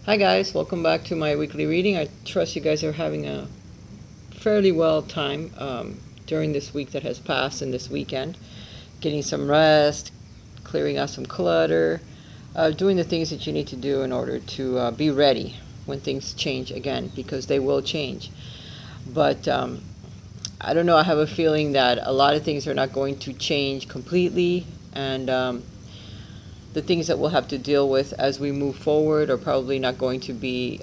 Hi guys, welcome back to my weekly reading. I trust you guys are having a fairly well time during this week that has passed and this weekend. Getting some rest, clearing out some clutter, doing the things that you need to do in order to be ready when things change again, because they will change. But I don't know, I have a feeling that a lot of things are not going to change completely, and the things that we'll have to deal with as we move forward are probably not going to be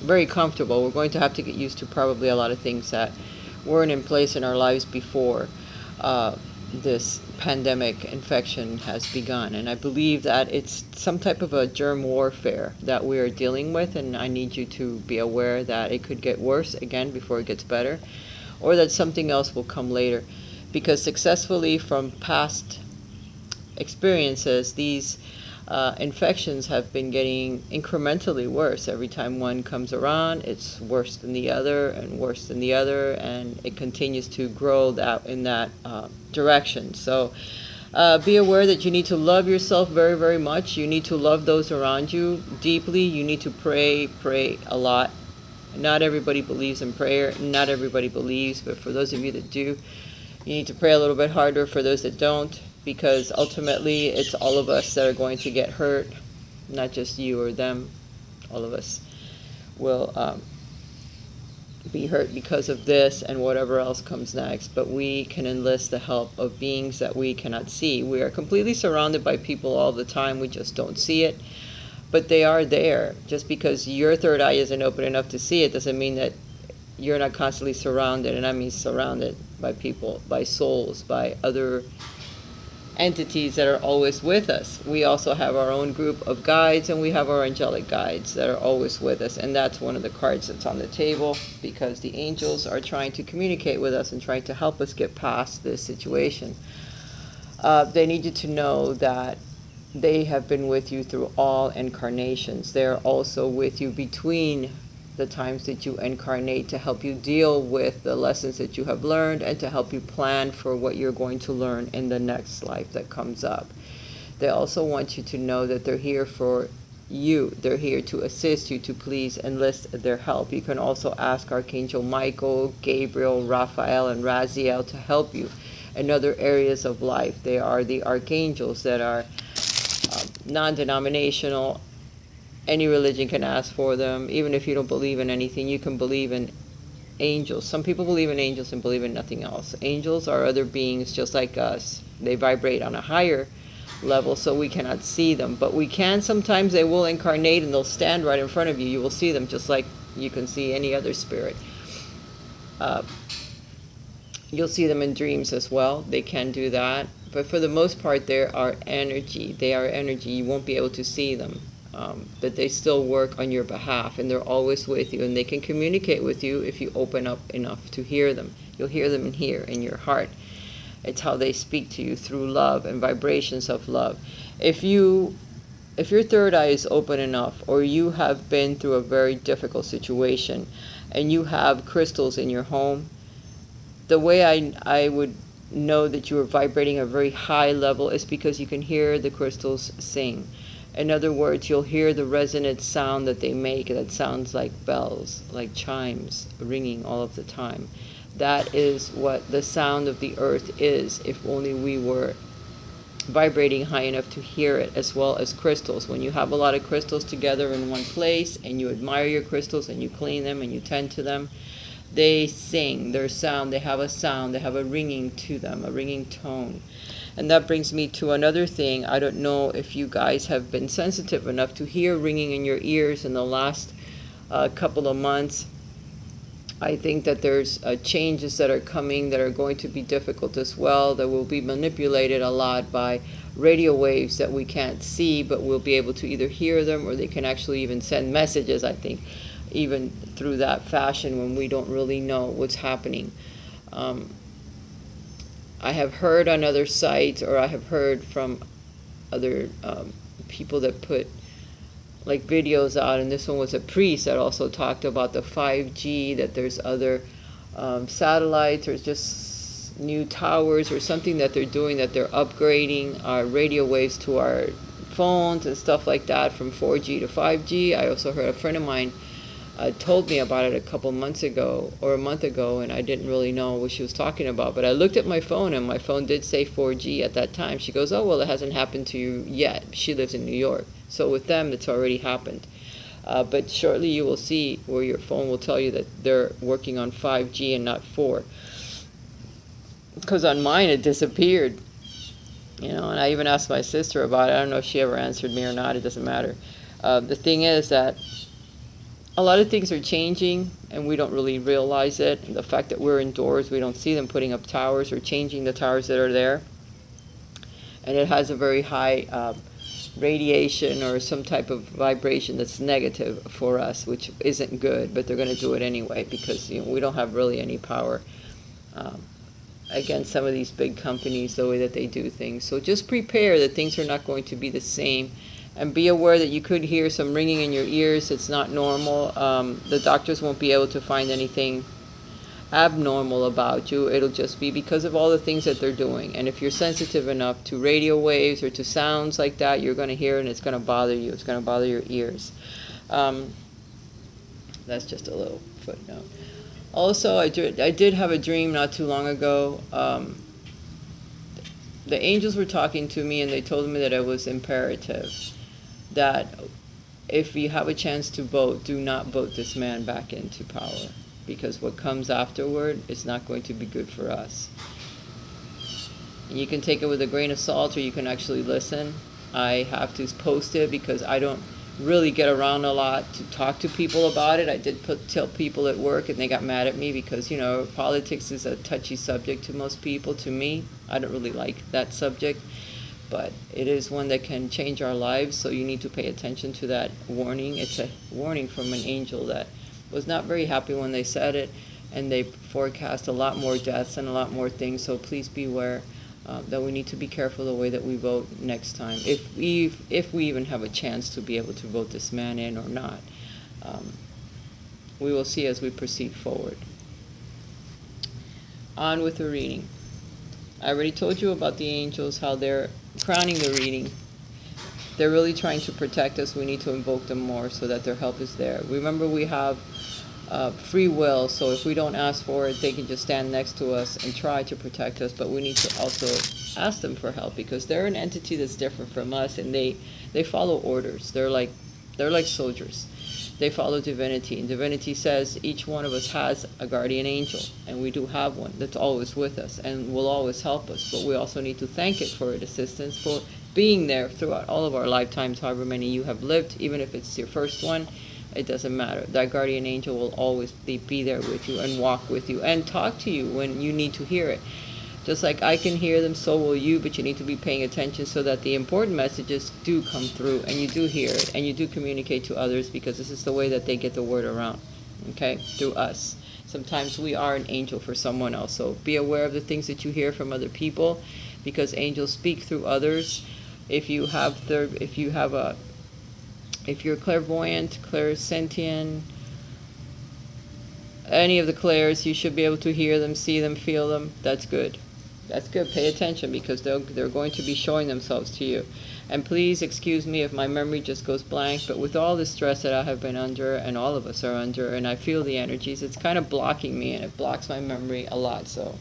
very comfortable. We're going to have to get used to probably a lot of things that weren't in place in our lives before this pandemic infection has begun. And I believe that it's some type of a germ warfare that we are dealing with, and I need you to be aware that it could get worse again before it gets better, or that something else will come later. Because successfully from past experiences, these infections have been getting incrementally worse. Every time one comes around, it's worse than the other and worse than the other, and it continues to grow in that direction. So be aware that you need to love yourself very, very much. You need to love those around you deeply. You need to pray a lot. Not everybody believes in prayer. Not everybody believes, but for those of you that do, you need to pray a little bit harder. For those that don't, because ultimately it's all of us that are going to get hurt, not just you or them. All of us will be hurt because of this and whatever else comes next. But we can enlist the help of beings that we cannot see. We are completely surrounded by people all the time. We just don't see it, but they are there. Just because your third eye isn't open enough to see it doesn't mean that you're not constantly surrounded, and I mean surrounded by people, by souls, by other entities that are always with us. We also have our own group of guides, and we have our angelic guides that are always with us, and that's one of the cards that's on the table, because the angels are trying to communicate with us and trying to help us get past this situation. They need you to know that they have been with you through all incarnations. They're also with you between the times that you incarnate, to help you deal with the lessons that you have learned and to help you plan for what you're going to learn in the next life that comes up. They also want you to know that they're here for you. They're here to assist you, to please enlist their help. You can also ask Archangel Michael, Gabriel, Raphael, and Raziel to help you in other areas of life. They are the archangels that are non-denominational. Any religion can ask for them. Even if you don't believe in anything, you can believe in angels. Some people believe in angels and believe in nothing else. Angels are other beings just like us. They vibrate on a higher level, so we cannot see them. But we can, sometimes they will incarnate and they'll stand right in front of you. You will see them just like you can see any other spirit. You'll see them in dreams as well. They can do that. But for the most part, they are energy. They are energy. You won't be able to see them. But they still work on your behalf, and they're always with you, and they can communicate with you if you open up enough to hear them. You'll hear them in here, in your heart. It's how they speak to you, through love and vibrations of love. If your third eye is open enough, or you have been through a very difficult situation and you have crystals in your home, the way I would know that you are vibrating a very high level is because you can hear the crystals sing. In other words, you'll hear the resonant sound that they make that sounds like bells, like chimes ringing all of the time. That is what the sound of the earth is, if only we were vibrating high enough to hear it, as well as crystals. When you have a lot of crystals together in one place and you admire your crystals and you clean them and you tend to them, they sing their sound. They have a sound. They have a ringing to them, a ringing tone. And that brings me to another thing. I don't know if you guys have been sensitive enough to hear ringing in your ears in the last couple of months. I think that there's changes that are coming that are going to be difficult as well, that will be manipulated a lot by radio waves that we can't see, but we'll be able to either hear them, or they can actually even send messages, I think, even through that fashion, when we don't really know what's happening. I have heard on other sites, or I have heard from other people that put like videos out, and this one was a priest that also talked about the 5G, that there's other satellites, or just new towers or something that they're doing, that they're upgrading our radio waves to our phones and stuff like that from 4G to 5G. I also heard a friend of mine told me about it a couple months ago or a month ago, and I didn't really know what she was talking about. But I looked at my phone, and my phone did say 4G at that time. She goes, oh, well, it hasn't happened to you yet. She lives in New York. So with them, it's already happened. But shortly you will see where your phone will tell you that they're working on 5G and not 4. Because on mine, it disappeared. And I even asked my sister about it. I don't know if she ever answered me or not. It doesn't matter. The thing is that a lot of things are changing, and we don't really realize it. And the fact that we're indoors, we don't see them putting up towers or changing the towers that are there. And it has a very high radiation or some type of vibration that's negative for us, which isn't good, but they're going to do it anyway because we don't have really any power against some of these big companies, the way that they do things. So just prepare that things are not going to be the same, and be aware that you could hear some ringing in your ears. It's not normal. The doctors won't be able to find anything abnormal about you. It'll just be because of all the things that they're doing. And if you're sensitive enough to radio waves or to sounds like that, you're going to hear it, and it's going to bother you. It's going to bother your ears. That's just a little footnote. Also, I did have a dream not too long ago. The angels were talking to me, and they told me that it was imperative that if you have a chance to vote, do not vote this man back into power, because what comes afterward is not going to be good for us. And you can take it with a grain of salt, or you can actually listen. I have to post it because I don't really get around a lot to talk to people about it. I did tell people at work, and they got mad at me because, politics is a touchy subject to most people. To me, I don't really like that subject, but it is one that can change our lives, so you need to pay attention to that warning. It's a warning from an angel that was not very happy when they said it, and they forecast a lot more deaths and a lot more things, so please beware that we need to be careful the way that we vote next time, if we even have a chance to be able to vote this man in or not. We will see as we proceed forward. On with the reading. I already told you about the angels, how they're crowning the reading. They're really trying to protect us. We need to invoke them more so that their help is there. Remember, we have free will, so if we don't ask for it, they can just stand next to us and try to protect us, but we need to also ask them for help, because they're an entity that's different from us, and they follow orders. They're like soldiers. They follow divinity, and divinity says each one of us has a guardian angel, and we do have one that's always with us and will always help us, but we also need to thank it for its assistance, for being there throughout all of our lifetimes, however many you have lived. Even if it's your first one, it doesn't matter. That guardian angel will always be there with you and walk with you and talk to you when you need to hear it. Just like I can hear them, so will you, but you need to be paying attention so that the important messages do come through and you do hear it and you do communicate to others, because this is the way that they get the word around, okay, through us. Sometimes we are an angel for someone else, so be aware of the things that you hear from other people, because angels speak through others. If you're clairvoyant, clairsentient, any of the clairs, you should be able to hear them, see them, feel them. That's good. That's good. Pay attention, because they're going to be showing themselves to you. And please excuse me if my memory just goes blank, but with all the stress that I have been under, and all of us are under, and I feel the energies, it's kind of blocking me, and it blocks my memory a lot. So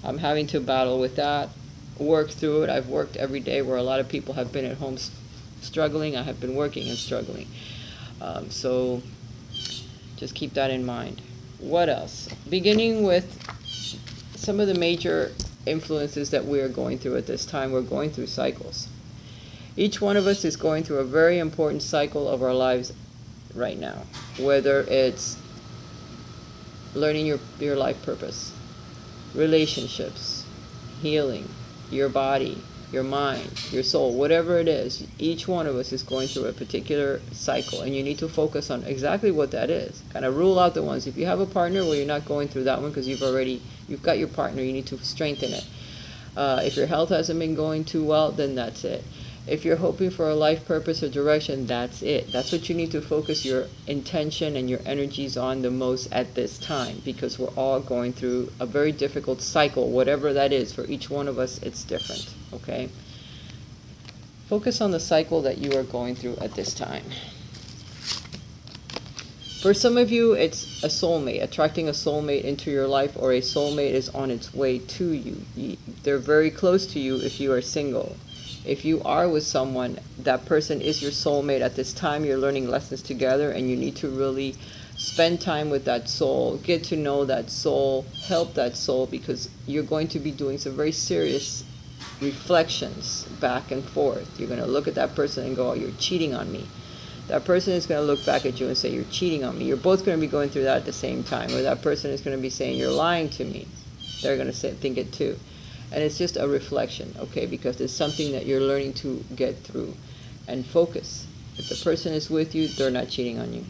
I'm having to battle with that, work through it. I've worked every day where a lot of people have been at home struggling. I have been working and struggling. So just keep that in mind. What else? Beginning with some of the major influences that we are going through at this time. We're going through cycles. Each one of us is going through a very important cycle of our lives right now, whether it's learning your life purpose, relationships, healing, your body, your mind, your soul, whatever it is. Each one of us is going through a particular cycle, and you need to focus on exactly what that is. Kind of rule out the ones. If you have a partner, well, you're not going through that one because you've got your partner. You need to strengthen it. If your health hasn't been going too well, then that's it. If you're hoping for a life purpose or direction, that's it. That's what you need to focus your intention and your energies on the most at this time, because we're all going through a very difficult cycle, whatever that is. For each one of us, it's different, okay? Focus on the cycle that you are going through at this time. For some of you, it's a soulmate, attracting a soulmate into your life, or a soulmate is on its way to you. They're very close to you if you are single. If you are with someone, that person is your soulmate. At this time, you're learning lessons together, and you need to really spend time with that soul, get to know that soul, help that soul, because you're going to be doing some very serious reflections back and forth. You're going to look at that person and go, oh, you're cheating on me. That person is going to look back at you and say, you're cheating on me. You're both going to be going through that at the same time. Or that person is going to be saying, you're lying to me. They're going to think it too. And it's just a reflection, okay? Because it's something that you're learning to get through. And focus. If the person is with you, they're not cheating on you.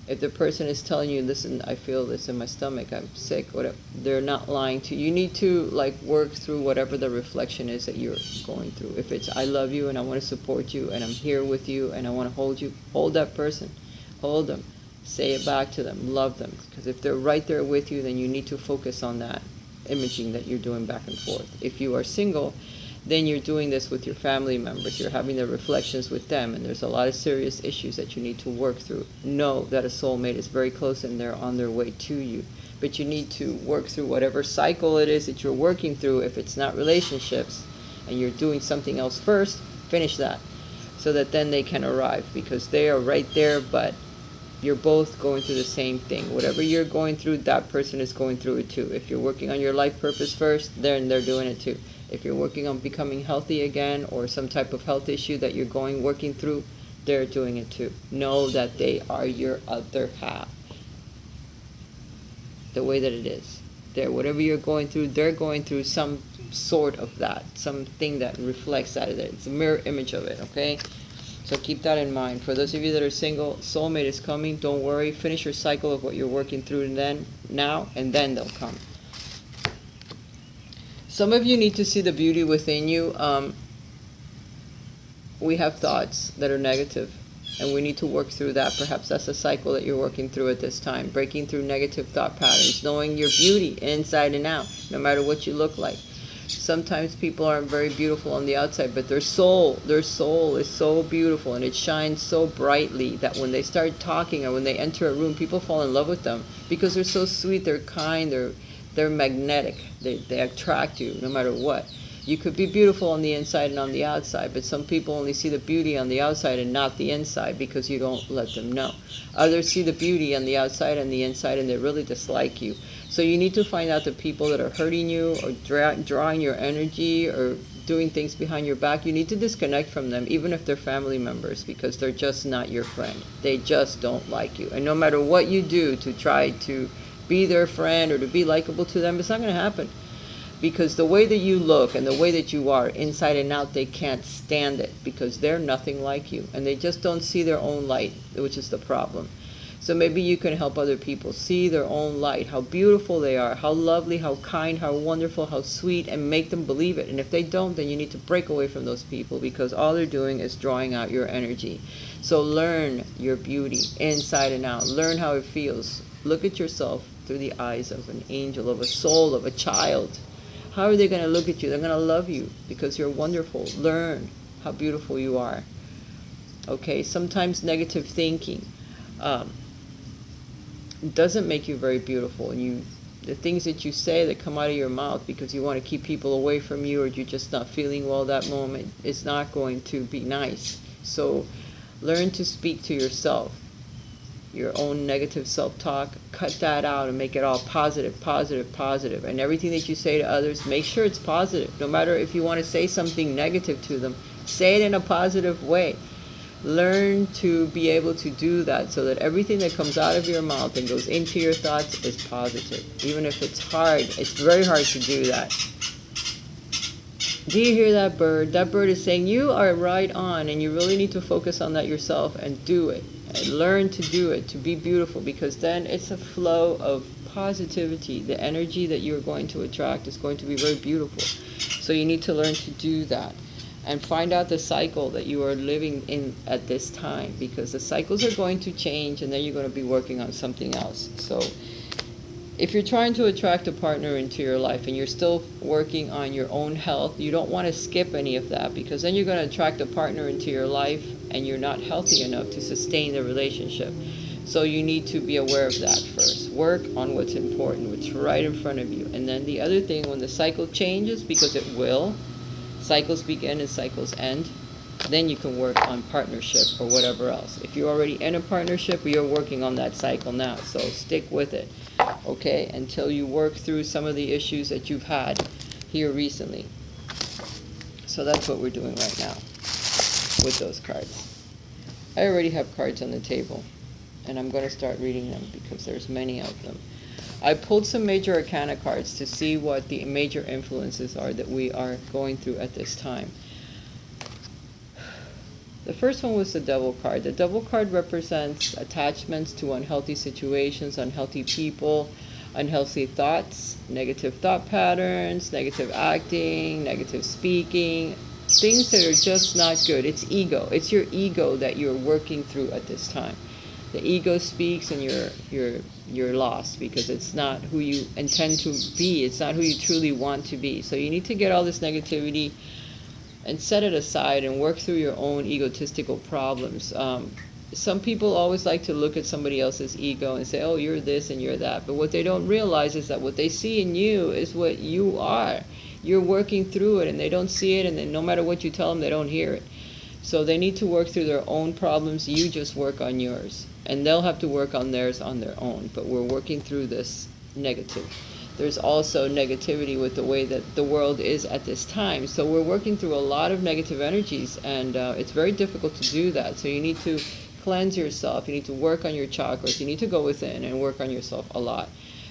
If the person is telling you, listen, I feel this in my stomach, I'm sick, whatever, they're not lying to you. You need to work through whatever the reflection is that you're going through. If it's, I love you and I want to support you and I'm here with you and I want to hold you, hold that person. Hold them. Say it back to them. Love them. Because if they're right there with you, then you need to focus on that imaging that you're doing back and forth. If you are single, then you're doing this with your family members. You're having the reflections with them, and there's a lot of serious issues that you need to work through. Know that a soulmate is very close and they're on their way to you. But you need to work through whatever cycle it is that you're working through. If it's not relationships and you're doing something else first, finish that so that then they can arrive, because they are right there, but you're both going through the same thing. Whatever you're going through, that person is going through it too. If you're working on your life purpose first, then they're doing it too. If you're working on becoming healthy again, or some type of health issue that you're working through, they're doing it too. Know that they are your other half. The way that it is. Whatever you're going through, they're going through some sort of that. Something that reflects that. It's a mirror image of it, okay? So keep that in mind. For those of you that are single, soulmate is coming. Don't worry. Finish your cycle of what you're working through now, and then they'll come. Some of you need to see the beauty within you. We have thoughts that are negative, and we need to work through that. Perhaps that's a cycle that you're working through at this time. Breaking through negative thought patterns, knowing your beauty inside and out, no matter what you look like. Sometimes people aren't very beautiful on the outside, but their soul is so beautiful, and it shines so brightly that when they start talking or when they enter a room, people fall in love with them because they're so sweet, they're kind, they're magnetic. They attract you no matter what. You could be beautiful on the inside and on the outside, but some people only see the beauty on the outside and not the inside because you don't let them know. Others see the beauty on the outside and the inside, and they really dislike you. So you need to find out the people that are hurting you or drawing your energy or doing things behind your back. You need to disconnect from them, even if they're family members, because they're just not your friend. They just don't like you. And no matter what you do to try to be their friend or to be likable to them, it's not going to happen. Because the way that you look and the way that you are inside and out, they can't stand it because they're nothing like you. And they just don't see their own light, which is the problem. So maybe you can help other people see their own light, how beautiful they are, how lovely, how kind, how wonderful, how sweet, and make them believe it. And if they don't, then you need to break away from those people because all they're doing is drawing out your energy. So learn your beauty inside and out. Learn how it feels. Look at yourself through the eyes of an angel, of a soul, of a child. How are they going to look at you? They're going to love you because you're wonderful. Learn how beautiful you are. Okay, sometimes negative thinking doesn't make you very beautiful. And the things that you say that come out of your mouth because you want to keep people away from you or you're just not feeling well that moment, is not going to be nice. So learn to speak to yourself. Your own negative self-talk, cut that out and make it all positive, positive, positive. And everything that you say to others, make sure it's positive. No matter if you want to say something negative to them, say it in a positive way. Learn to be able to do that so that everything that comes out of your mouth and goes into your thoughts is positive. Even if it's hard, it's very hard to do that. Do you hear that bird? That bird is saying you are right on, and you really need to focus on that yourself and do it. And learn to do it, to be beautiful, because then it's a flow of positivity. The energy that you're going to attract is going to be very beautiful. So you need to learn to do that. And find out the cycle that you are living in at this time, because the cycles are going to change and then you're going to be working on something else. So if you're trying to attract a partner into your life and you're still working on your own health, you don't want to skip any of that, because then you're going to attract a partner into your life and you're not healthy enough to sustain the relationship. So you need to be aware of that first. Work on what's important, what's right in front of you. And then the other thing, when the cycle changes, because it will, cycles begin and cycles end, then you can work on partnership or whatever else. If you're already in a partnership, you're working on that cycle now. So stick with it, okay, until you work through some of the issues that you've had here recently. So that's what we're doing right now with those cards. I already have cards on the table, and I'm going to start reading them because there's many of them. I pulled some major arcana cards to see what the major influences are that we are going through at this time. The first one was the Devil card. The Devil card represents attachments to unhealthy situations, unhealthy people, unhealthy thoughts, negative thought patterns, negative acting, negative speaking, things that are just not good. It's ego. It's your ego that you're working through at this time. The ego speaks and you're lost, because it's not who you intend to be. It's not who you truly want to be. So you need to get all this negativity and set it aside and work through your own egotistical problems. Some people always like to look at somebody else's ego and say, oh, you're this and you're that. But what they don't realize is that what they see in you is what you are. You're working through it, and they don't see it, and then no matter what you tell them, they don't hear it. So they need to work through their own problems. You just work on yours. And they'll have to work on theirs on their own. But we're working through this negative. There's also negativity with the way that the world is at this time. So we're working through a lot of negative energies, and it's very difficult to do that. So you need to cleanse yourself. You need to work on your chakras. You need to go within and work on yourself a lot,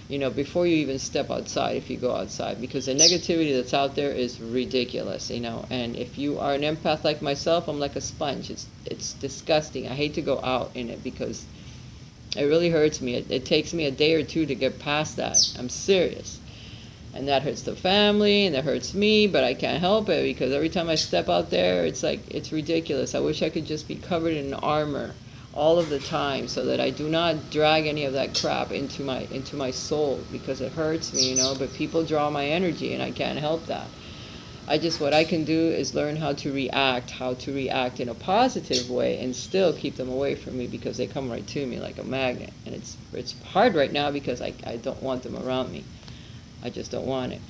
before you even step outside, if you go outside, because the negativity that's out there is ridiculous, and if you are an empath like myself, I'm like a sponge. It's disgusting. I hate to go out in it because it really hurts me. It takes me a day or two to get past that. I'm serious. And that hurts the family, and that hurts me, but I can't help it, because every time I step out there, it's like, it's ridiculous. I wish I could just be covered in armor all of the time, so that I do not drag any of that crap into my soul, because it hurts me, but people draw my energy, and I can't help that. What I can do is learn how to react in a positive way, and still keep them away from me, because they come right to me like a magnet. And it's hard right now, because I don't want them around me. I just don't want it.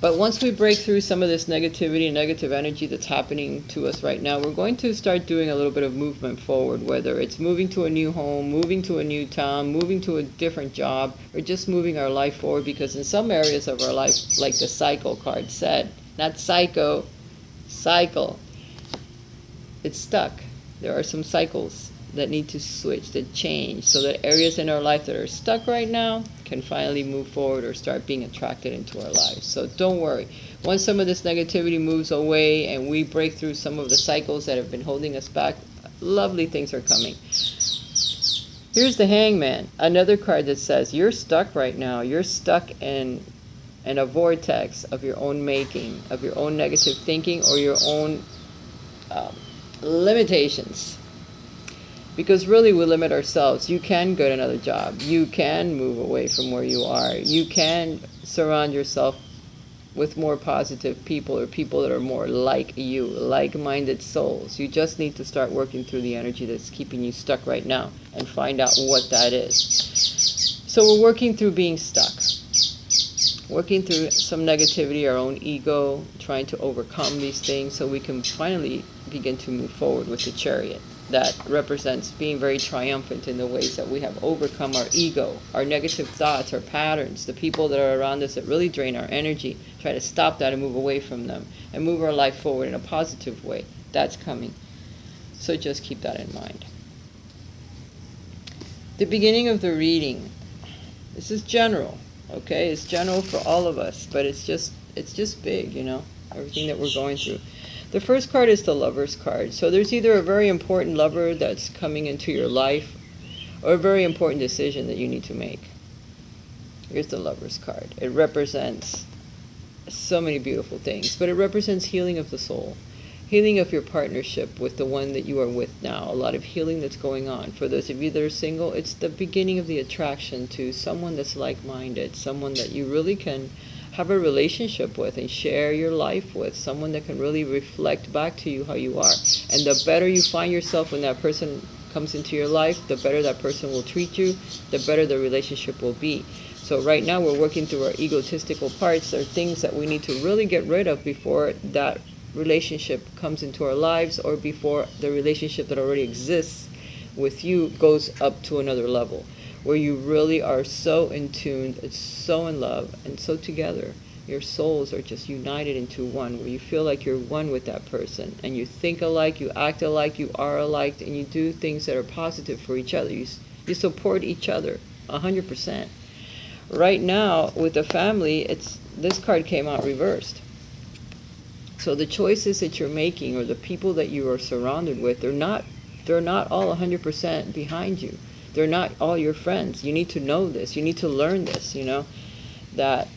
But once we break through some of this negativity and negative energy that's happening to us right now, we're going to start doing a little bit of movement forward, whether it's moving to a new home, moving to a new town, moving to a different job, or just moving our life forward, because in some areas of our life, like the cycle card said, not psycho, cycle, it's stuck. There are some cycles that need to switch, that change, so that areas in our life that are stuck right now can finally move forward or start being attracted into our lives. So don't worry. Once some of this negativity moves away and we break through some of the cycles that have been holding us back, lovely things are coming. Here's the Hangman, another card that says you're stuck right now. You're stuck in a vortex of your own making, of your own negative thinking, or your own limitations. Because really we limit ourselves. You can get another job. You can move away from where you are. You can surround yourself with more positive people, or people that are more like you, like-minded souls. You just need to start working through the energy that's keeping you stuck right now and find out what that is. So we're working through being stuck. Working through some negativity, our own ego, trying to overcome these things so we can finally begin to move forward with the Chariot. That represents being very triumphant in the ways that we have overcome our ego, our negative thoughts, our patterns, the people that are around us that really drain our energy. Try to stop that and move away from them and move our life forward in a positive way. That's coming. So just keep that in mind. The beginning of the reading. This is general, okay? It's general for all of us, but it's just big, everything that we're going through. The first card is the Lover's card. So there's either a very important lover that's coming into your life, or a very important decision that you need to make. Here's the Lover's card. It represents so many beautiful things, but it represents healing of the soul. healing of your partnership with the one that you are with now. A lot of healing that's going on. For those of you that are single, it's the beginning of the attraction to someone that's like-minded, someone that you really can have a relationship with and share your life with, someone that can really reflect back to you how you are. And the better you find yourself when that person comes into your life, the better that person will treat you, the better the relationship will be. So right now we're working through our egotistical parts. There are things that we need to really get rid of before that relationship comes into our lives, or before the relationship that already exists with you goes up to another level, where you really are so in tune, it's so in love, and so together. Your souls are just united into one, where you feel like you're one with that person, and you think alike, you act alike, you are alike, and you do things that are positive for each other. You support each other 100%. Right now, with the family, this card came out reversed. So the choices that you're making, or the people that you are surrounded with, they're not all 100% behind you. They're not all your friends. You need to know this. You need to learn this, that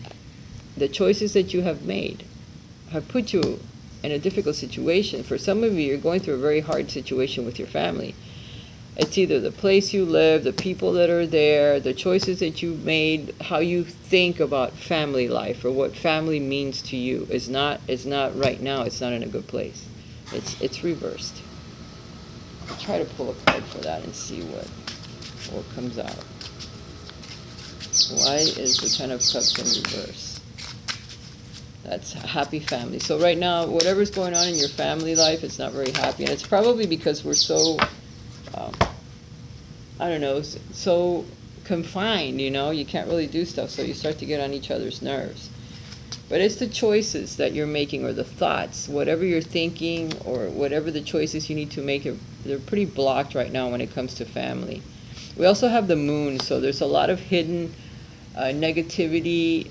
the choices that you have made have put you in a difficult situation. For some of you, you're going through a very hard situation with your family. It's either the place you live, the people that are there, the choices that you made, how you think about family life, or what family means to you is not right now. It's not in a good place. It's reversed. I'll try to pull a card for that and see what comes out. Why is the Ten of Cups in reverse? That's a happy family. So right now, whatever's going on in your family life, it's not very happy, and it's probably because we're so so confined, you can't really do stuff, so you start to get on each other's nerves. But it's the choices that you're making, or the thoughts, whatever you're thinking, or whatever the choices you need to make, they're pretty blocked right now when it comes to family. We also have the moon, so there's a lot of hidden negativity,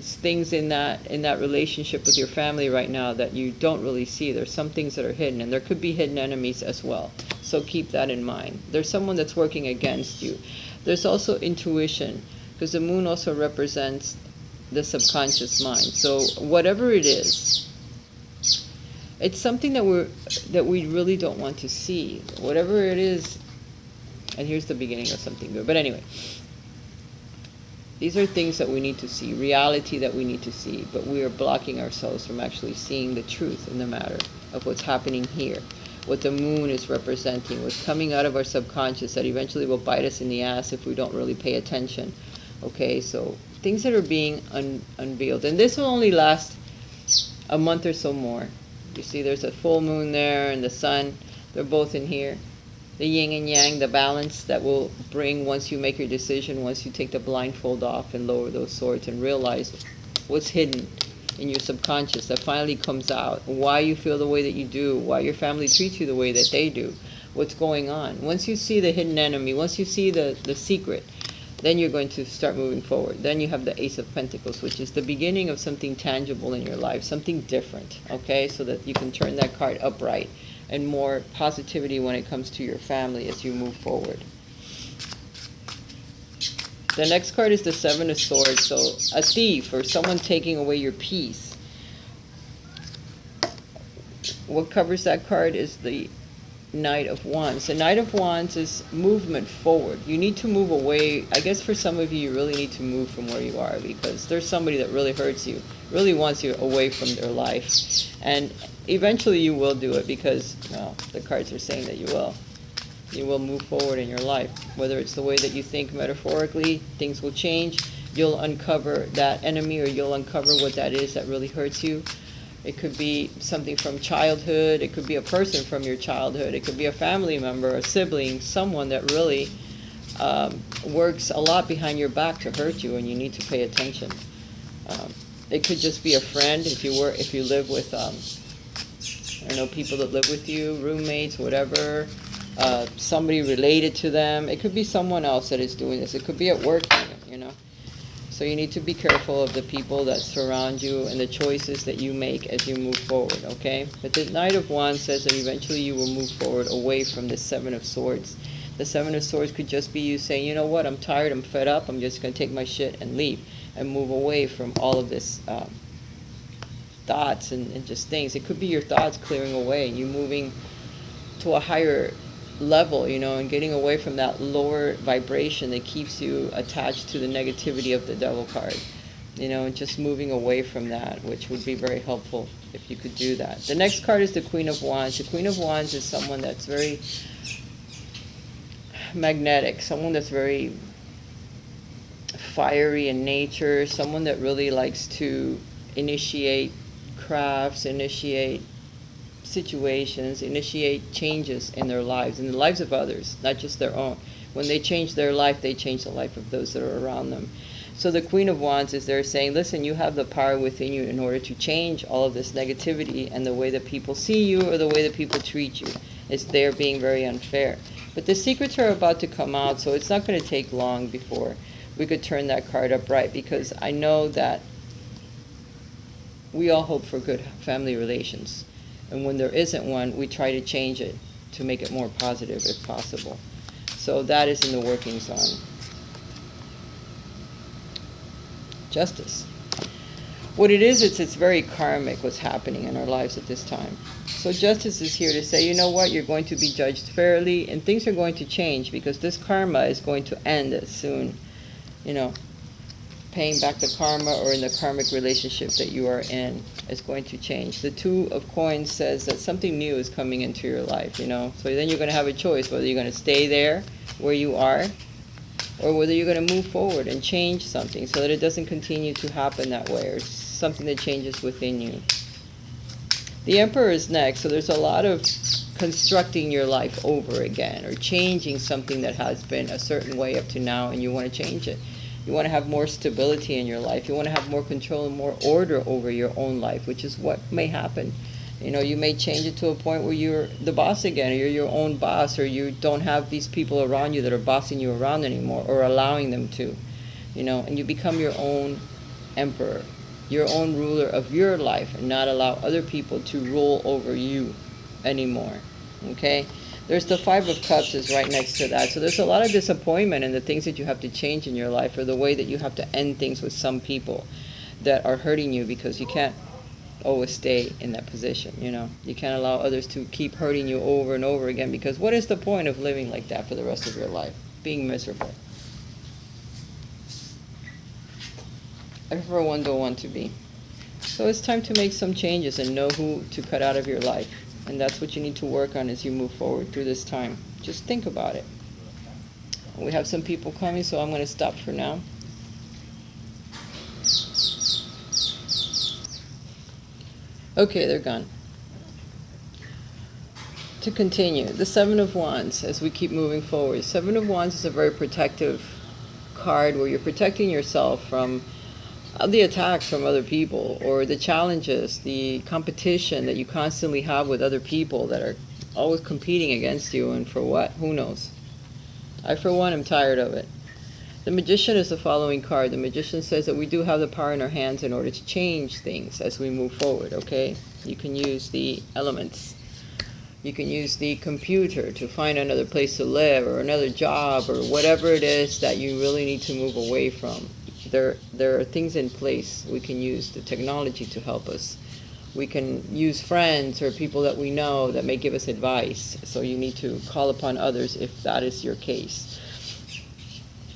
things in that relationship with your family right now that you don't really see. There's some things that are hidden, and there could be hidden enemies as well. So keep that in mind. There's someone that's working against you. There's also intuition, because the moon also represents the subconscious mind. So whatever it is, it's something that we really don't want to see. Whatever it is, and here's the beginning of something good. But anyway, these are things that we need to see, reality that we need to see, but we are blocking ourselves from actually seeing the truth in the matter of what's happening here. What the moon is representing, what's coming out of our subconscious that eventually will bite us in the ass if we don't really pay attention. Okay, so things that are being unveiled. And this will only last a month or so more. You see there's a full moon there, and the sun, they're both in here. The yin and yang, the balance that will bring once you make your decision, once you take the blindfold off and lower those swords and realize what's hidden in your subconscious that finally comes out, why you feel the way that you do, why your family treats you the way that they do, what's going on. Once you see the hidden enemy, once you see the secret, then you're going to start moving forward. Then you have the Ace of Pentacles, which is the beginning of something tangible in your life, something different, okay, so that you can turn that card upright and more positivity when it comes to your family as you move forward. The next card is the Seven of Swords. So a thief, or someone taking away your peace. What covers that card is the Knight of Wands. The Knight of Wands is movement forward. You need to move away. I guess for some of you, you really need to move from where you are, because there's somebody that really hurts you, really wants you away from their life. And eventually you will do it, because, well, the cards are saying that you will. You will move forward in your life. Whether it's the way that you think metaphorically, things will change. You'll uncover that enemy, or you'll uncover what that is that really hurts you. It could be something from childhood. It could be a person from your childhood. It could be a family member, a sibling, someone that really works a lot behind your back to hurt you, and you need to pay attention. It could just be a friend if you live with people that live with you, roommates, whatever. Somebody related to them. It could be someone else that is doing this. It could be at work, So you need to be careful of the people that surround you and the choices that you make as you move forward, okay? But the Knight of Wands says that eventually you will move forward away from the Seven of Swords. The Seven of Swords could just be you saying, you know what, I'm tired, I'm fed up, I'm just going to take my shit and leave and move away from all of this thoughts and just things. It could be your thoughts clearing away, you moving to a higher level, and getting away from that lower vibration that keeps you attached to the negativity of the devil card. And just moving away from that, which would be very helpful if you could do that. The next card is the Queen of Wands. The Queen of Wands is someone that's very magnetic, someone that's very fiery in nature, someone that really likes to initiate crafts, initiate situations, initiate changes in their lives, in the lives of others, not just their own. When they change their life, they change the life of those that are around them. So the Queen of Wands is there saying, listen, you have the power within you in order to change all of this negativity and the way that people see you or the way that people treat you. It's they're being very unfair. But the secrets are about to come out, so it's not going to take long before we could turn that card upright, because I know that we all hope for good family relations. And when there isn't one, we try to change it to make it more positive if possible. So that is in the workings on Justice. What it is, it's very karmic what's happening in our lives at this time. So Justice is here to say, you know what, you're going to be judged fairly and things are going to change, because this karma is going to end soon. Paying back the karma, or in the karmic relationship that you are in, is going to change. The Two of Coins says that something new is coming into your life, So then you're going to have a choice whether you're going to stay there where you are, or whether you're going to move forward and change something so that it doesn't continue to happen that way, or something that changes within you. The Emperor is next, so there's a lot of constructing your life over again, or changing something that has been a certain way up to now, and you want to change it. You want to have more stability in your life. You want to have more control and more order over your own life, which is what may happen. You may change it to a point where you're the boss again, or you're your own boss, or you don't have these people around you that are bossing you around anymore, or allowing them to, and you become your own emperor, your own ruler of your life, and not allow other people to rule over you anymore, okay? There's the Five of Cups is right next to that. So there's a lot of disappointment in the things that you have to change in your life, or the way that you have to end things with some people that are hurting you, because you can't always stay in that position, You can't allow others to keep hurting you over and over again, because what is the point of living like that for the rest of your life? Being miserable. I for one don't want to be. So it's time to make some changes and know who to cut out of your life. And that's what you need to work on as you move forward through this time. Just think about it. We have some people coming, so I'm going to stop for now. Okay, they're gone. To continue, the Seven of Wands, as we keep moving forward. Seven of Wands is a very protective card, where you're protecting yourself from the attacks from other people, or the challenges, the competition that you constantly have with other people that are always competing against you, and for what? Who knows? I, for one, am tired of it. The Magician is the following card. The Magician says that we do have the power in our hands in order to change things as we move forward, okay? You can use the elements. You can use the computer to find another place to live, or another job, or whatever it is that you really need to move away from. There are things in place. We can use the technology to help us. We can use friends or people that we know that may give us advice. So you need to call upon others if that is your case.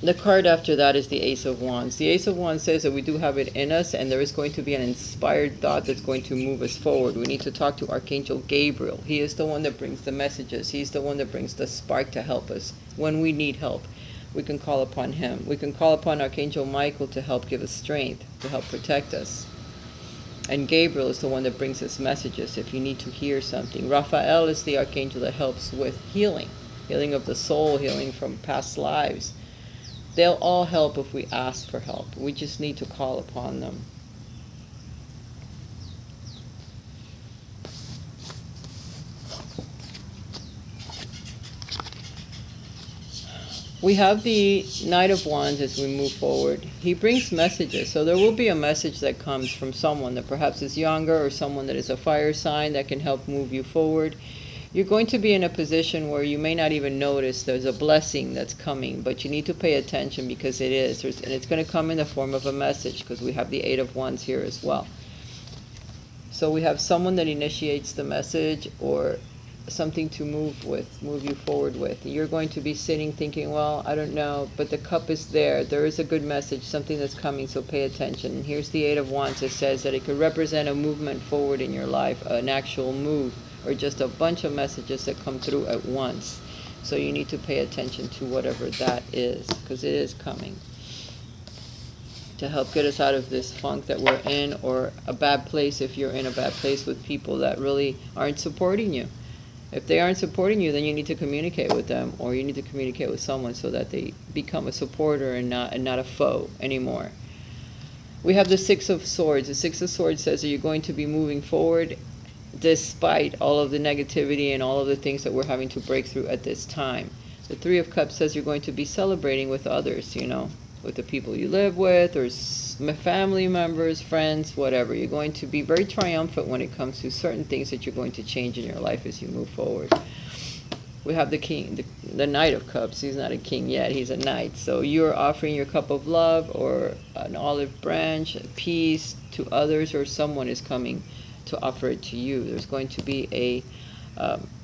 The card after that is the Ace of Wands. The Ace of Wands says that we do have it in us, and there is going to be an inspired thought that's going to move us forward. We need to talk to Archangel Gabriel. He is the one that brings the messages. He's the one that brings the spark to help us when we need help. We can call upon him. We can call upon Archangel Michael to help give us strength, to help protect us. And Gabriel is the one that brings us messages if you need to hear something. Raphael is the archangel that helps with healing of the soul, healing from past lives. They'll all help if we ask for help. We just need to call upon them. We have the Knight of Wands as we move forward. He brings messages. So there will be a message that comes from someone that perhaps is younger, or someone that is a fire sign that can help move you forward. You're going to be in a position where you may not even notice there's a blessing that's coming, but you need to pay attention, because it is. And it's going to come in the form of a message, because we have the Eight of Wands here as well. So we have someone that initiates the message, or something to move you forward with. You're going to be sitting thinking, well, I don't know, but the cup is there. There is a good message, something that's coming, so pay attention. And here's the Eight of Wands. It says that it could represent a movement forward in your life, an actual move, or just a bunch of messages that come through at once. So you need to pay attention to whatever that is, because it is coming to help get us out of this funk that we're in, or a bad place if you're in a bad place with people that really aren't supporting you. If they aren't supporting you, then you need to communicate with them, or you need to communicate with someone so that they become a supporter and not a foe anymore. We have the Six of Swords. The Six of Swords says that you're going to be moving forward despite all of the negativity and all of the things that we're having to break through at this time. The Three of Cups says you're going to be celebrating with others, with the people you live with, or family members, friends, whatever. You're going to be very triumphant when it comes to certain things that you're going to change in your life as you move forward. We have the King, the Knight of Cups. He's not a king yet, he's a knight. So you're offering your cup of love, or an olive branch, peace to others, or someone is coming to offer it to you. There's going to be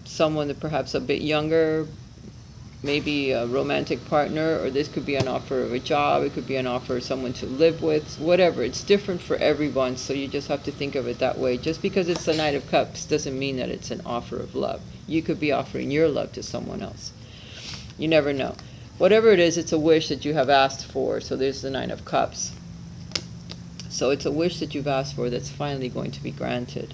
someone that perhaps a bit younger, maybe a romantic partner, or this could be an offer of a job, it could be an offer of someone to live with, whatever. It's different for everyone, so you just have to think of it that way. Just because it's the Knight of Cups doesn't mean that it's an offer of love. You could be offering your love to someone else. You never know. Whatever it is, it's a wish that you have asked for. So there's the Nine of Cups. So it's a wish that you've asked for that's finally going to be granted.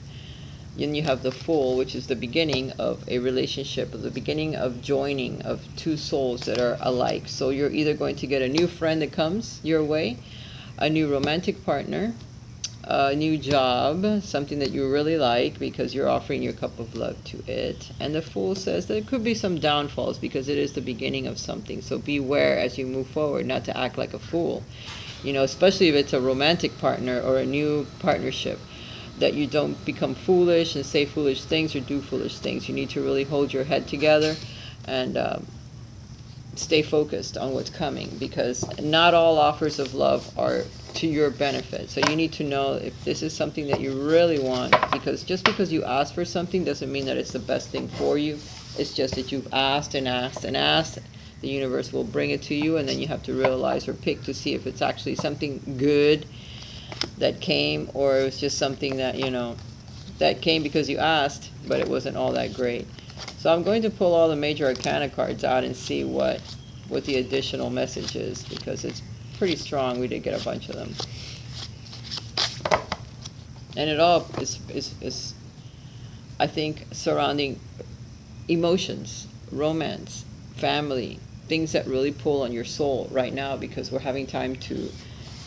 Then you have the Fool, which is the beginning of a relationship, the beginning of joining of two souls that are alike. So you're either going to get a new friend that comes your way, a new romantic partner, a new job, something that you really like because you're offering your cup of love to it. And the Fool says there could be some downfalls because it is the beginning of something. So beware as you move forward not to act like a fool. Especially if it's a romantic partner or a new partnership, that you don't become foolish and say foolish things or do foolish things. You need to really hold your head together and stay focused on what's coming, because not all offers of love are to your benefit. So you need to know if this is something that you really want, because just because you ask for something doesn't mean that it's the best thing for you. It's just that you've asked and asked and asked. The universe will bring it to you, and then you have to realize or pick to see if it's actually something good that came, or it was just something that, that came because you asked, but it wasn't all that great. So I'm going to pull all the major arcana cards out and see what the additional message is, because it's pretty strong. We did get a bunch of them. And it all is I think, surrounding emotions, romance, family, things that really pull on your soul right now, because we're having time to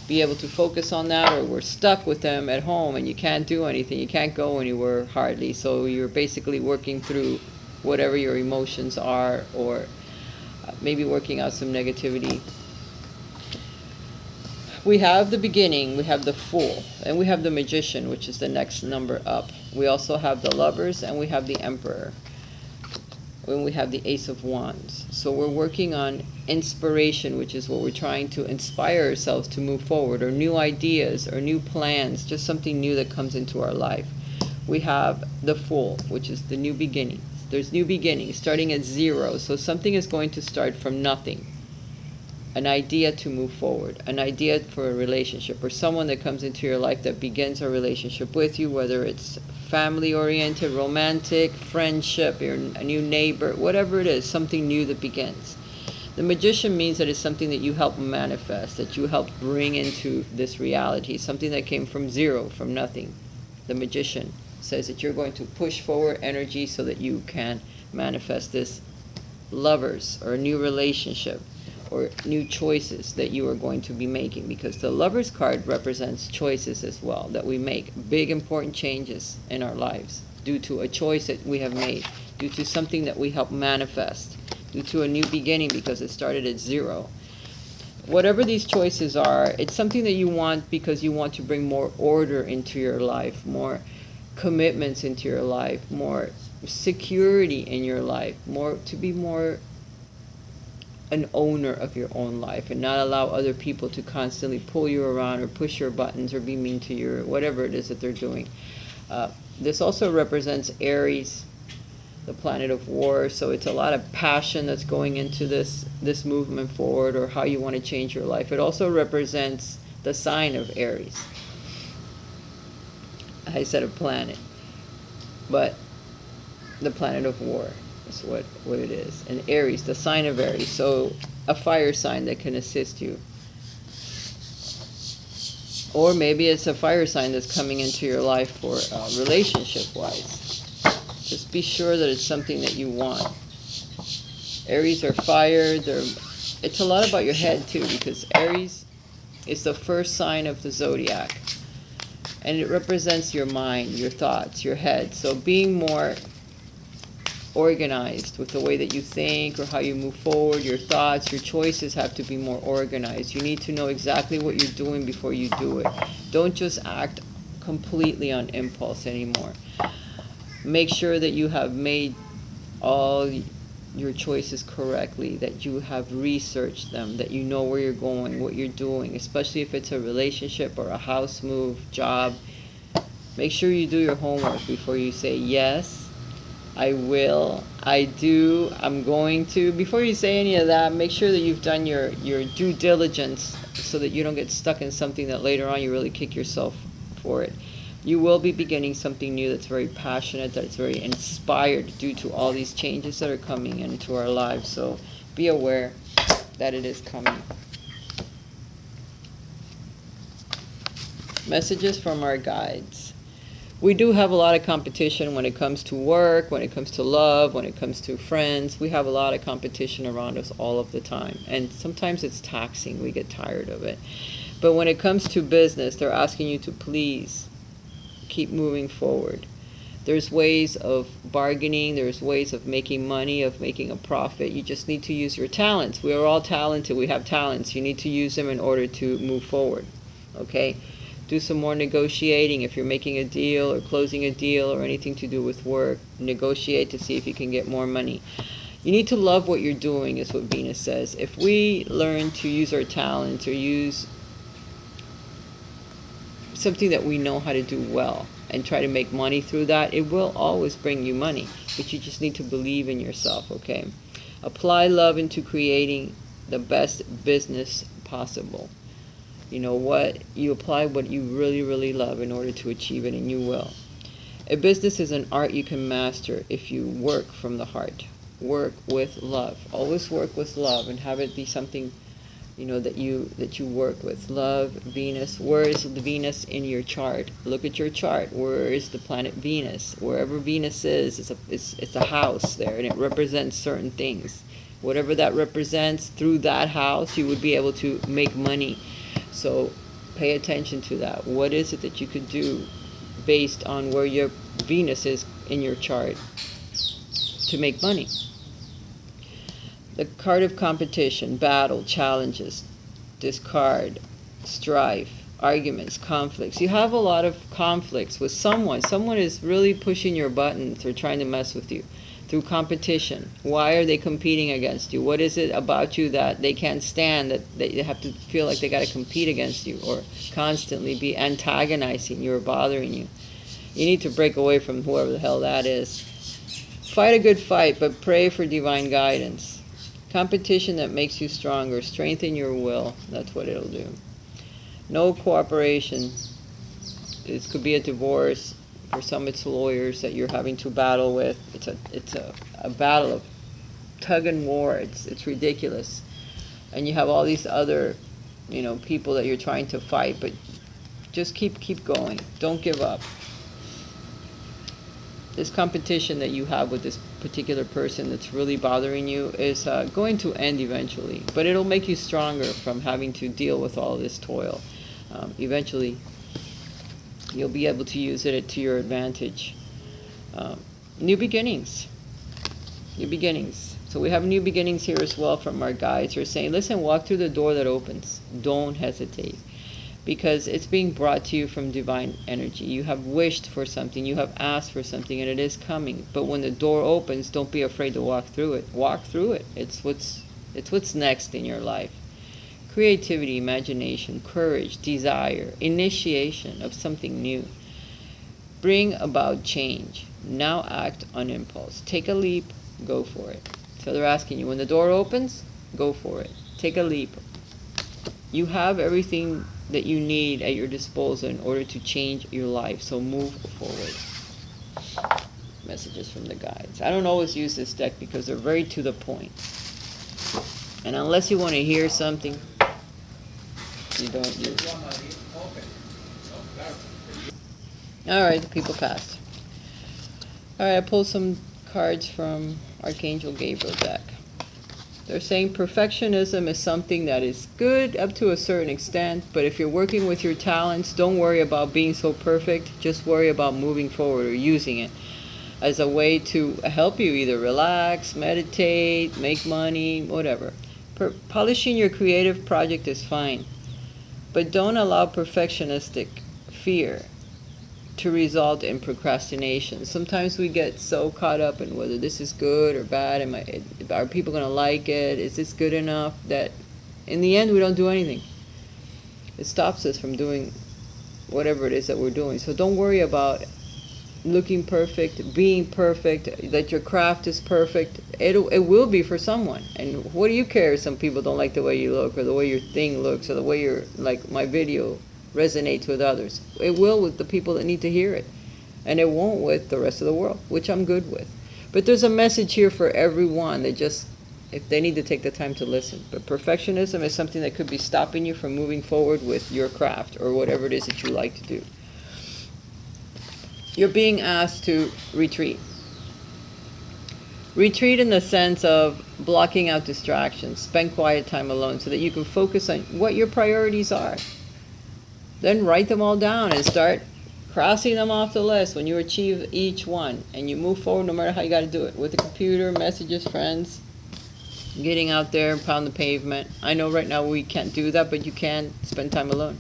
be able to focus on that, or we're stuck with them at home and you can't do anything, you can't go anywhere hardly, so you're basically working through whatever your emotions are, or maybe working out some negativity. We have the beginning, we have the Fool, and we have the Magician, which is the next number up. We also have the Lovers, and we have the Emperor. When we have the Ace of Wands. So we're working on inspiration, which is what we're trying to inspire ourselves to move forward, or new ideas or new plans, just something new that comes into our life. We have the Fool, which is the new beginnings. There's new beginnings starting at zero. So something is going to start from nothing. An idea to move forward, an idea for a relationship, or someone that comes into your life that begins a relationship with you, whether it's family-oriented, romantic, friendship, or a new neighbor, whatever it is, something new that begins. The Magician means that it's something that you help manifest, that you help bring into this reality, something that came from zero, from nothing. The Magician says that you're going to push forward energy so that you can manifest this Lovers, or a new relationship, or new choices that you are going to be making, because the Lovers card represents choices as well that we make, big important changes in our lives due to a choice that we have made, due to something that we help manifest, due to a new beginning because it started at zero. Whatever these choices are, it's something that you want because you want to bring more order into your life, more commitments into your life, more security in your life, to be more an owner of your own life, and not allow other people to constantly pull you around or push your buttons or be mean to you or whatever it is that they're doing. This also represents Aries, the planet of war. So it's a lot of passion that's going into this movement forward, or how you want to change your life. It also represents the sign of Aries. I said a planet, but the planet of war is what it is. And Aries, the sign of Aries, so a fire sign that can assist you. Or maybe it's a fire sign that's coming into your life for relationship-wise. Just be sure that it's something that you want. Aries are fire. It's a lot about your head too, because Aries is the first sign of the zodiac. And it represents your mind, your thoughts, your head. So being more organized with the way that you think or how you move forward, your thoughts, your choices have to be more organized. You need to know exactly what you're doing before you do it. Don't just act completely on impulse anymore. Make sure that you have made all your choices correctly, that you have researched them, that you know where you're going, what you're doing, especially if it's a relationship or a house move, job. Make sure you do your homework before you say yes, I will, I do, I'm going to. Before you say any of that, make sure that you've done your due diligence so that you don't get stuck in something that later on you really kick yourself for it. You will be beginning something new that's very passionate, that's very inspired due to all these changes that are coming into our lives. So be aware that it is coming. Messages from our guides. We do have a lot of competition when it comes to work, when it comes to love, when it comes to friends. We have a lot of competition around us all of the time. And sometimes it's taxing. We get tired of it. But when it comes to business, they're asking you to please keep moving forward. There's ways of bargaining. There's ways of making money, of making a profit. You just need to use your talents. We are all talented. We have talents. You need to use them in order to move forward. Okay? Do some more negotiating. If you're making a deal or closing a deal or anything to do with work, negotiate to see if you can get more money. You need to love what you're doing, is what Venus says. If we learn to use our talents or use something that we know how to do well and try to make money through that, it will always bring you money. But you just need to believe in yourself, okay? Apply love into creating the best business possible. You know what? You apply what you really, really love in order to achieve it, and you will. A business is an art you can master if you work from the heart. Work with love. Always work with love, and have it be something, you know, that you work with. Love, Venus. Where is the Venus in your chart? Look at your chart. Where is the planet Venus? Wherever Venus is, it's a house there, and it represents certain things. Whatever that represents, through that house, you would be able to make money. So pay attention to that. What is it that you could do based on where your Venus is in your chart to make money? The card of competition, battle, challenges, discard, strife, arguments, conflicts. You have a lot of conflicts with someone. Someone is really pushing your buttons or trying to mess with you through competition. Why are they competing against you? What is it about you that they can't stand, that they have to feel like they got to compete against you or constantly be antagonizing you or bothering you? You need to break away from whoever the hell that is. Fight a good fight, but pray for divine guidance. Competition that makes you stronger. Strengthen your will. That's what it'll do. No cooperation. This could be a divorce. For some, it's lawyers that you're having to battle with. It's a battle of tug and war. It's ridiculous. And you have all these other, people that you're trying to fight, but just keep going. Don't give up. This competition that you have with this particular person that's really bothering you is going to end eventually, but it'll make you stronger from having to deal with all this toil. Eventually, you'll be able to use it to your advantage. New beginnings. New beginnings. So we have new beginnings here as well from our guides. They're saying, listen, walk through the door that opens. Don't hesitate. Because it's being brought to you from divine energy. You have wished for something, you have asked for something, and it is coming. But when the door opens, don't be afraid to walk through it. Walk through it. It's what's next in your life. Creativity, imagination, courage, desire, initiation of something new. Bring about change. Now act on impulse. Take a leap, go for it. So they're asking you, when the door opens, go for it. Take a leap. You have everything that you need at your disposal in order to change your life, so move forward. Messages from the guides. I don't always use this deck because they're very to the point. And unless you want to hear something, you don't use it. Alright, the people passed. Alright, I pulled some cards from Archangel Gabriel deck. They're saying perfectionism is something that is good up to a certain extent, but if you're working with your talents, don't worry about being so perfect. Just worry about moving forward or using it as a way to help you either relax, meditate, make money, whatever. Polishing your creative project is fine, but don't allow perfectionistic fear to result in procrastination. Sometimes we get so caught up in whether this is good or bad. Are people going to like it? Is this good enough? That in the end we don't do anything. It stops us from doing whatever it is that we're doing. So don't worry about looking perfect, being perfect, that your craft is perfect. It will be for someone. And what do you care if some people don't like the way you look, or the way your thing looks, or the way your, like my video resonates with others? It will with the people that need to hear it, and it won't with the rest of the world, which I'm good with. But there's a message here for everyone that just, if they need to take the time to listen. But perfectionism is something that could be stopping you from moving forward with your craft or whatever it is that you like to do. You're being asked to retreat. Retreat in the sense of blocking out distractions. Spend quiet time alone so that you can focus on what your priorities are. Then write them all down and start crossing them off the list when you achieve each one. And you move forward no matter how you got to do it. With the computer, messages, friends, getting out there and pound the pavement. I know right now we can't do that, but you can spend time alone.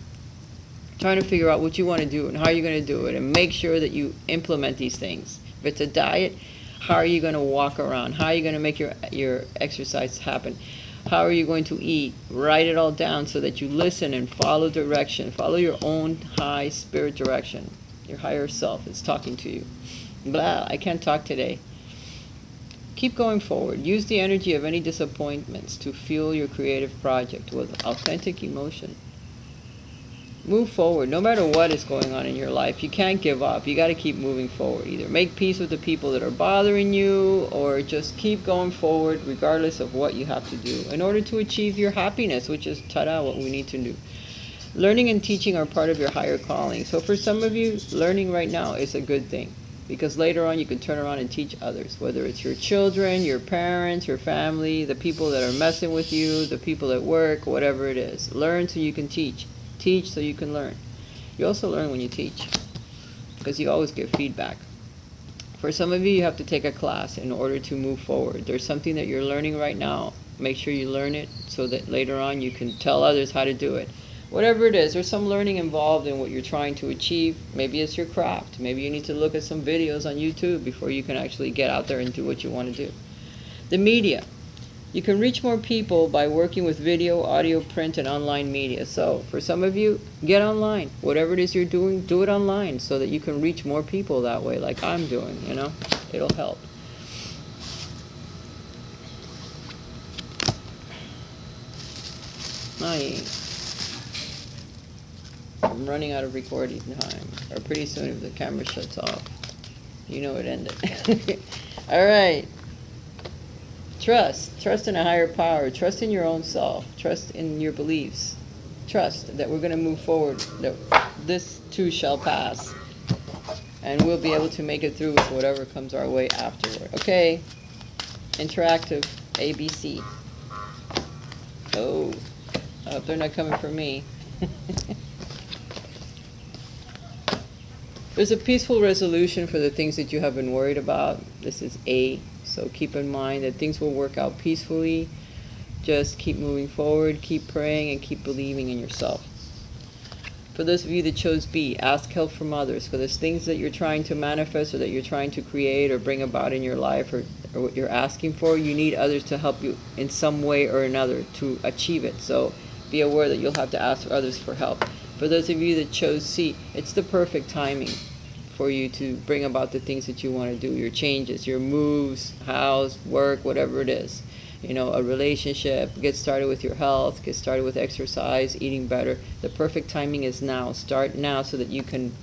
Trying to figure out what you want to do and how you're going to do it, and make sure that you implement these things. If it's a diet, how are you going to walk around? How are you going to make your exercise happen? How are you going to eat? Write it all down so that you listen and follow direction. Follow your own high spirit direction. Your higher self is talking to you. Blah, I can't talk today. Keep going forward. Use the energy of any disappointments to fuel your creative project with authentic emotion. Move forward. No matter what is going on in your life, you can't give up. You got to keep moving forward. Either make peace with the people that are bothering you, or just keep going forward regardless of what you have to do in order to achieve your happiness, which is, ta-da, what we need to do. Learning and teaching are part of your higher calling. So for some of you, learning right now is a good thing, because later on you can turn around and teach others, whether it's your children, your parents, your family, the people that are messing with you, the people at work, whatever it is. Learn so you can teach. Teach so you can learn. You also learn when you teach, because you always get feedback. For some of you, you have to take a class in order to move forward. There's something that you're learning right now. Make sure you learn it so that later on you can tell others how to do it. Whatever it is, there's some learning involved in what you're trying to achieve. Maybe it's your craft. Maybe you need to look at some videos on YouTube before you can actually get out there and do what you want to do. The media. You can reach more people by working with video, audio, print, and online media. So for some of you, get online. Whatever it is you're doing, do it online so that you can reach more people that way, like I'm doing, you know? It'll help. I'm running out of recording time. Or pretty soon if the camera shuts off. You know it ended. All right. Trust in a higher power. Trust in your own self. Trust in your beliefs. Trust that we're going to move forward, that this too shall pass, and we'll be able to make it through with whatever comes our way afterward. Okay, interactive ABC. Oh, I hope they're not coming for me. There's a peaceful resolution for the things that you have been worried about. This is A. So keep in mind that things will work out peacefully. Just keep moving forward, keep praying, and keep believing in yourself. For those of you that chose B, ask help from others. For those things that you're trying to manifest or that you're trying to create or bring about in your life, or what you're asking for, you need others to help you in some way or another to achieve it. So be aware that you'll have to ask others for help. For those of you that chose C, it's the perfect timing for you to bring about the things that you want to do, your changes, your moves, house, work, whatever it is. You know, a relationship, get started with your health, get started with exercise, eating better. The perfect timing is now. Start now so that you can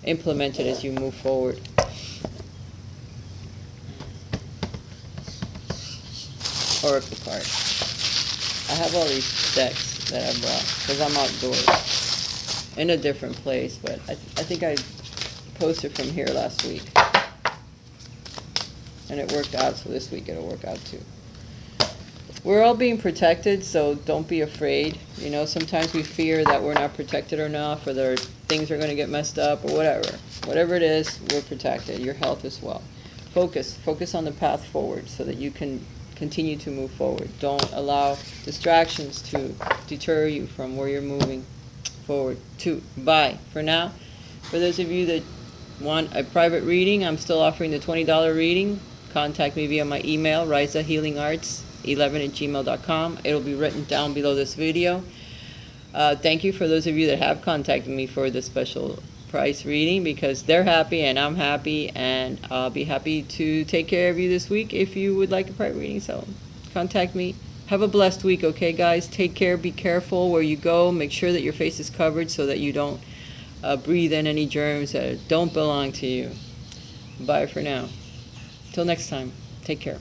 implement it as you move forward. Oracle card. I have all these decks that I brought because I'm outdoors in a different place, but I think I posted from here last week. And it worked out, so this week it'll work out too. We're all being protected, so don't be afraid. You know, sometimes we fear that we're not protected enough, or that things are going to get messed up, or whatever. Whatever it is, we're protected. Your health as well. Focus on the path forward so that you can continue to move forward. Don't allow distractions to deter you from where you're moving forward to. Bye. For now, for those of you that want a private reading, I'm still offering the $20 reading. Contact me via my email, rizahealingarts11@gmail.com. It'll be written down below this video. Thank you for those of you that have contacted me for the special price reading, because they're happy and I'm happy, and I'll be happy to take care of you this week if you would like a private reading. So contact me. Have a blessed week, okay, guys? Take care. Be careful where you go. Make sure that your face is covered so that you don't breathe in any germs that don't belong to you. Bye for now. Till next time. Take care.